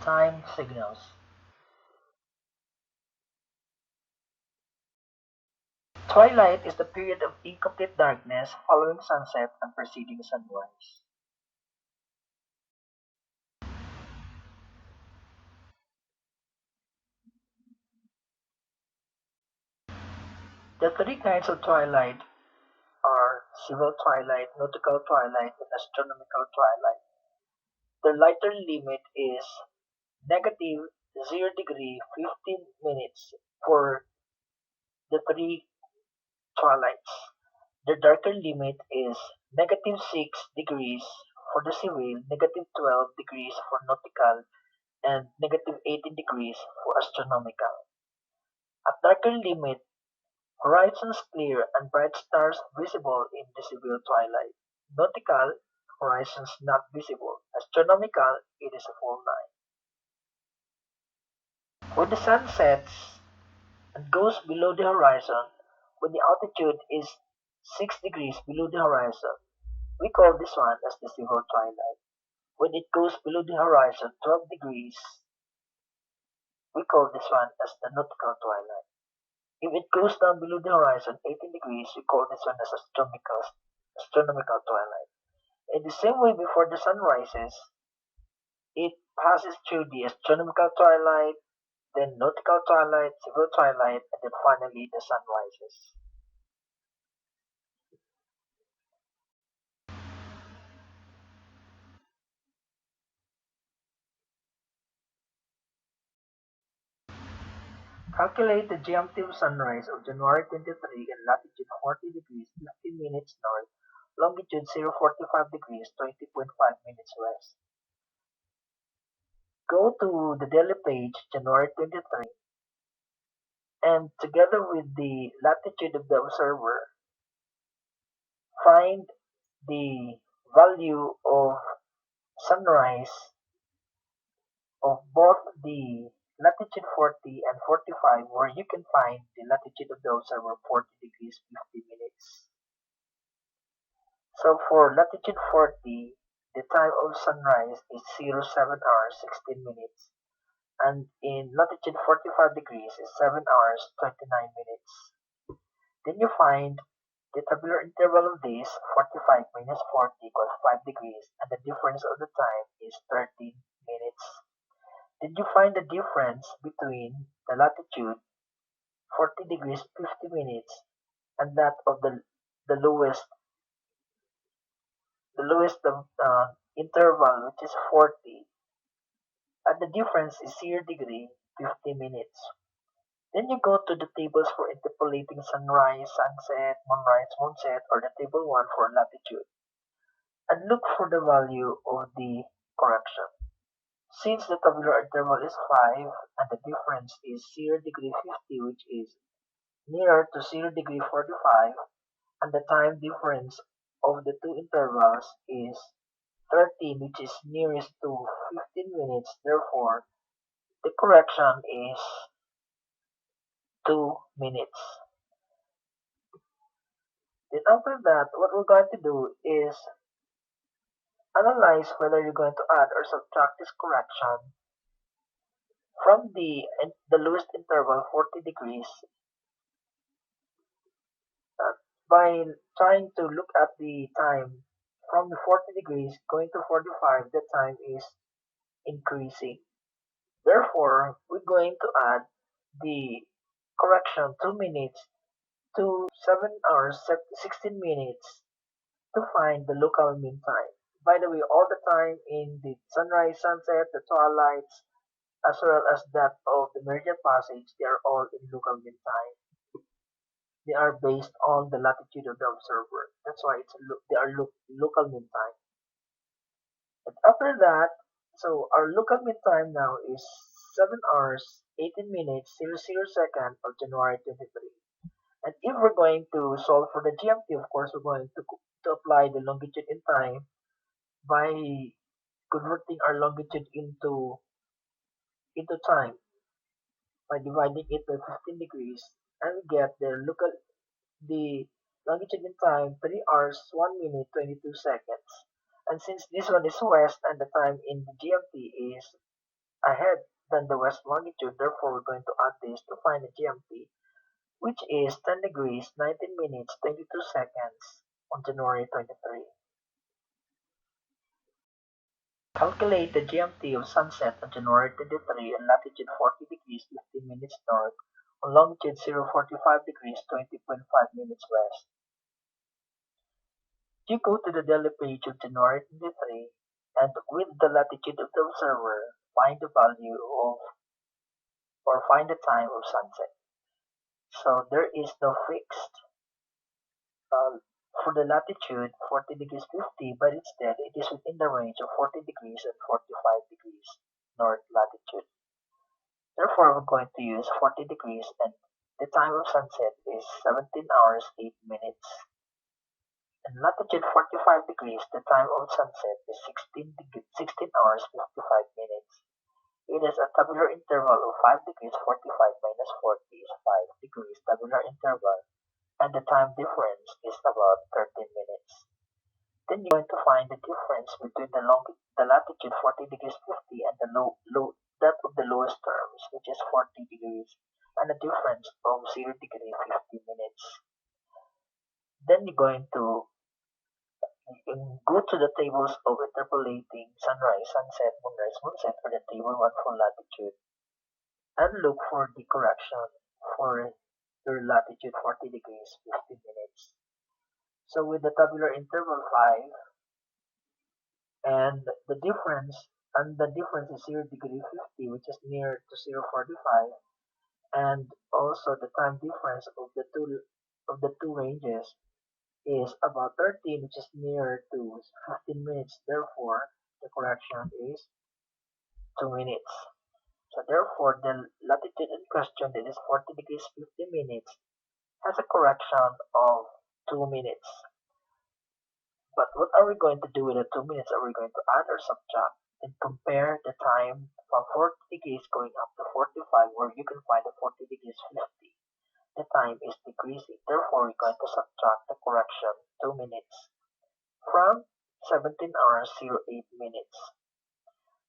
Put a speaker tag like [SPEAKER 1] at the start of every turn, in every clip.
[SPEAKER 1] Time signals. Twilight is the period of incomplete darkness following sunset and preceding sunrise. The three kinds of twilight are civil twilight, nautical twilight, and astronomical twilight. The lighter limit is negative 0 degree 15 minutes for the three twilights. The darker limit is negative 6 degrees for the civil, negative 12 degrees for nautical, and negative 18 degrees for astronomical. At darker limit, horizons clear and bright stars visible in the civil twilight. Nautical, horizons not visible. Astronomical, it is a full night. When the sun sets and goes below the horizon, when the altitude is 6 degrees below the horizon, we call this one as the civil twilight. When it goes below the horizon 12 degrees, we call this one as the nautical twilight. If it goes down below the horizon 18 degrees, we call this one as astronomical twilight. In the same way, before the sun rises, it passes through the astronomical twilight, then nautical twilight, civil twilight, and then finally the sun rises. Calculate the GMT sunrise of January 23 in latitude 40 degrees 50 minutes north, longitude 045 degrees 20.5 minutes west. Go to the daily page, January 23, and together with the latitude of the observer, find the value of sunrise of both the latitude 40 and 45, where you can find the latitude of the observer 40 degrees 50 minutes. So for latitude 40, the time of sunrise is 07 hours 16 minutes, and in latitude 45 degrees is 7 hours 29 minutes. Then you find the tabular interval of this, 45 minus 40 equals 5 degrees, and the difference of the time is 13 minutes. Did you find the difference between the latitude 40 degrees 50 minutes and that of the lowest interval, which is 40, and the difference is 0 degree 50 minutes. Then you go to the tables for interpolating sunrise, sunset, moonrise, moonset, or the table 1 for latitude, and look for the value of the correction. Since the tabular interval is 5 and the difference is 0 degree 50, which is nearer to 0 degree 45, and the time difference of the two intervals is 13, which is nearest to 15 minutes, therefore the correction is 2 minutes. Then after that, what we're going to do is analyze whether you're going to add or subtract this correction from the lowest interval 40 degrees uh, by trying to look at the time from the 40 degrees going to 45. The time is increasing. Therefore, we're going to add the correction 2 minutes to 7 hours 16 minutes to find the local mean time. By the way, all the time in the sunrise, sunset, the twilights, as well as that of the meridian passage, they are all in local mean time. They are based on the latitude of the observer. That's why they are local mean time. And after that, so our local mean time now is 7 hours 18 minutes 00 second of January 23. And if we're going to solve for the GMT, of course, we're going to apply the longitude in time by converting our longitude into time by dividing it by 15 degrees, and we get the longitude in time 3 hours 1 minute 22 seconds. And since this one is west and the time in the GMT is ahead than the west longitude. Therefore, we're going to add this to find the GMT, which is 10 degrees, 19 minutes, 22 seconds on January 23. Calculate the GMT of sunset on January 23 on latitude 40 degrees 15 minutes north, on longitude 045 degrees 20.5 minutes west. You go to the daily page of January 23 and with the latitude of the observer, find the value of or find the time of sunset. So there is no fixed uh, for the latitude 40 degrees 50, but instead it is within the range of 40 degrees and 45 degrees north latitude. Therefore, we're going to use 40 degrees and the time of sunset is 17 hours 8 minutes. In latitude 45 degrees, the time of sunset is 16 hours 55 minutes. It has a tabular interval of 5 degrees 45 minus 40 is 5 degrees tabular interval, and the time difference is about 13 minutes. Then you're going to find the difference between the latitude 40 degrees 50 and the that of the lowest terms, which is 40 degrees, and a difference of 0 degree 50 minutes. Then you're going to go to the tables of interpolating sunrise, sunset, moonrise, moonset for the table 1 for latitude and look for the correction for your latitude 40 degrees 50 minutes. So with the tabular interval 5 and the difference is 0 degree 50 which is near to 045 and also the time difference of the two ranges is about 13 which is near to 15 minutes. Therefore the correction is 2 minutes. So therefore the latitude in question, that is 40 degrees 50 minutes, has a correction of 2 minutes. But what are we going to do with the 2 minutes? Are we going to add or subtract and compare the time from 40 degrees going up to 45 where you can find the 40 degrees 50? The time is decreasing. Therefore, we're going to subtract the correction 2 minutes from 17 hours 08 minutes.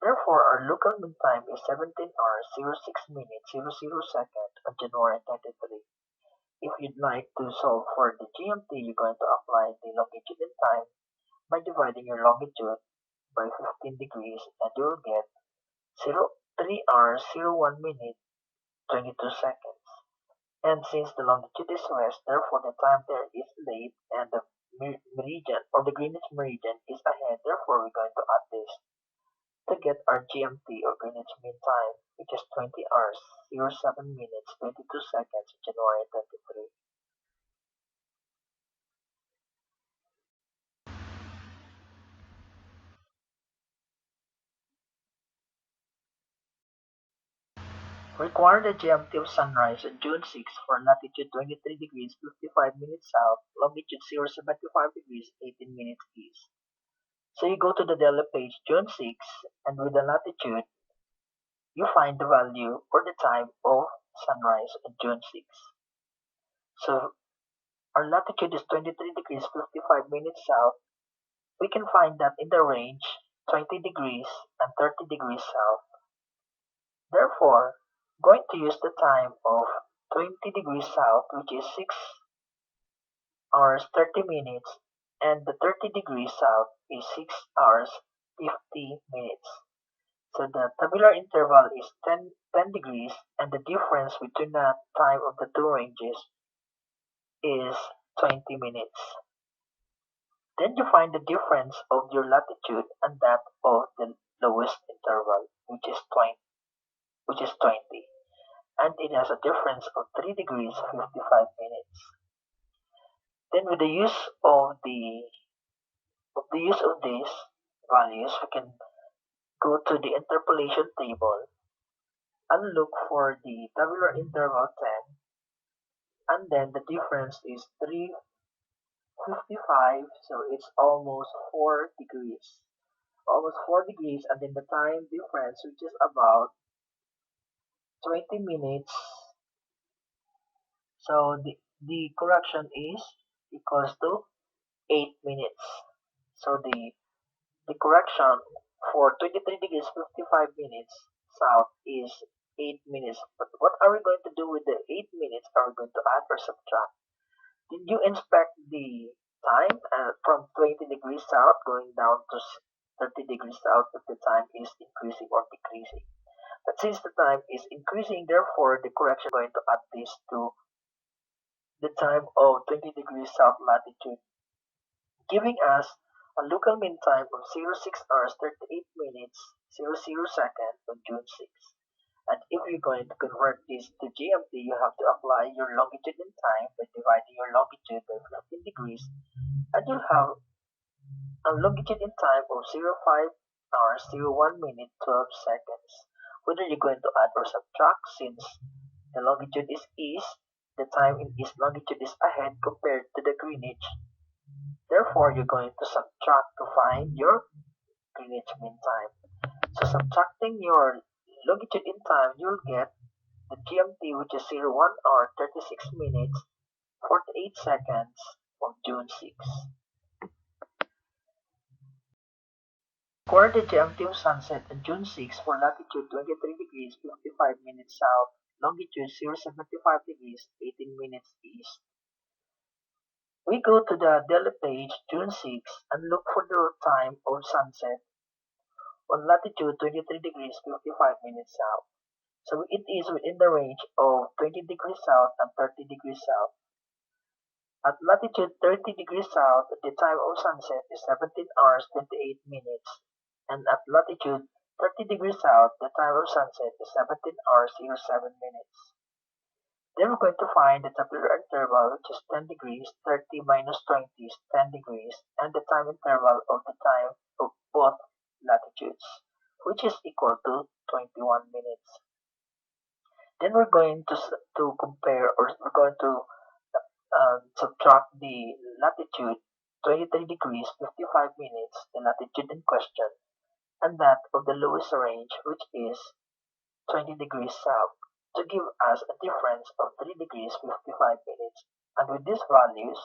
[SPEAKER 1] Therefore, our local mean time is 17 hours 06 minutes 00 seconds on January 23. If you'd like to solve for the GMT, you're going to apply the longitude and time by dividing your longitude by 15 degrees and you'll get 3 hours 01 minute 22 seconds. And since the longitude is west, therefore the time there is late and the meridian or the Greenwich meridian is ahead. Therefore, we're going to add this to get our GMT or Greenwich Mean Time, which is 20 hours 07 minutes 22 seconds January 23. Require the GMT of sunrise on June 6 for latitude 23 degrees 55 minutes south, longitude 075 degrees 18 minutes east. So you go to the Delta page June 6 and with the latitude, you find the value or the time of sunrise on June 6. So our latitude is 23 degrees 55 minutes south. We can find that in the range 20 degrees and 30 degrees south. Therefore, going to use the time of 20 degrees south, which is 6 hours 30 minutes, and the 30 degrees south is 6 hours 50 minutes. So the tabular interval is 10 degrees, and the difference between the time of the two ranges is 20 minutes. Then you find the difference of your latitude and that of the lowest interval, which is 20. And it has a difference of 3 degrees 55 minutes. Then with the use of these values, we can go to the interpolation table and look for the tabular interval 10, and then the difference is 355, so it's almost 4 degrees. Almost 4 degrees, and then the time difference, which is about 20 minutes. So the correction is equals to 8 minutes. So the correction for 23 degrees 55 minutes south is 8 minutes. But what are we going to do with the 8 minutes? Are we going to add or subtract? Did you inspect the time from 20 degrees south going down to 30 degrees south if the time is increasing or decreasing? But since the time is increasing, therefore the correction going to add this to the time of 20 degrees south latitude, giving us a local mean time of 06 hours 38 minutes 00 seconds on June 6th. And if you're going to convert this to GMT, you have to apply your longitude in time by dividing your longitude by 15 degrees, and you'll have a longitude in time of 05 hours 01 minute 12 seconds. Whether you're going to add or subtract, since the longitude is east, the time in east longitude is ahead compared to the Greenwich. Therefore, you're going to subtract to find your Greenwich Mean Time. So subtracting your longitude in time, you'll get the GMT, which is 01 hour 36 minutes 48 seconds of June 6th. For the GMT of sunset on June 6 for latitude 23 degrees 55 minutes south, longitude 075 degrees 18 minutes east. We go to the daily page June 6 and look for the time of sunset on latitude 23 degrees 55 minutes south. So it is within the range of 20 degrees south and 30 degrees south. At latitude 30 degrees south, the time of sunset is 17 hours 28 minutes, and at latitude 30 degrees south, the time of sunset is 17 hours 07 minutes. Then we're going to find the tabular interval, which is 10 degrees, 30 minus 20 is 10 degrees, and the time interval of the time of both latitudes, which is equal to 21 minutes. Then we're going to compare, or we're going to subtract the latitude 23 degrees 55 minutes, the latitude in question, and that of the lowest range, which is 20 degrees south, to give us a difference of 3 degrees 55 minutes. And with these values,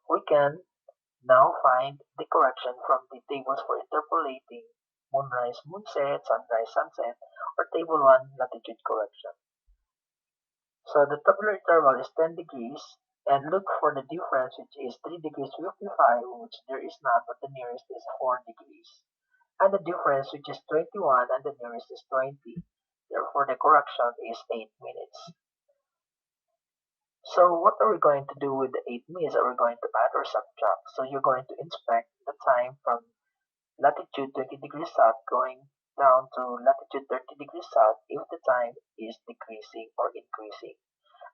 [SPEAKER 1] we can now find the correction from the tables for interpolating moonrise, moonset, sunrise, sunset, or table 1 latitude correction. So the tabular interval is 10 degrees, and look for the difference, which is 3 degrees 55, which there is none, but the nearest is 4 degrees. And the difference, which is 21, and the nearest is 20. Therefore, the correction is 8 minutes. So what are we going to do with the 8 minutes? Are we going to add or subtract? So you're going to inspect the time from latitude 20 degrees south going down to latitude 30 degrees south if the time is decreasing or increasing.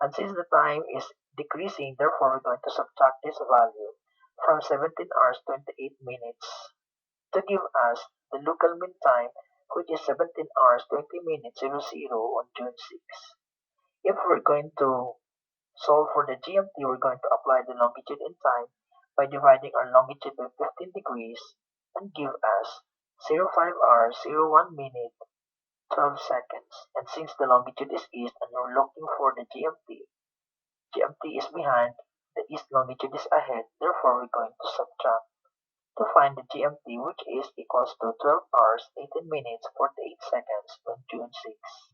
[SPEAKER 1] And since the time is decreasing, therefore we're going to subtract this value from 17 hours 28 minutes to give us the local mean time, which is 17 hours 20 minutes 00 on June 6. If we're going to solve for the GMT, we're going to apply the longitude in time by dividing our longitude by 15 degrees and give us 05 hours 01 minute 12 seconds. And since the longitude is east and we're looking for the GMT is behind, the east longitude is ahead, therefore we're going to subtract to find the GMT, which is equals to 12 hours 18 minutes 48 seconds on June 6.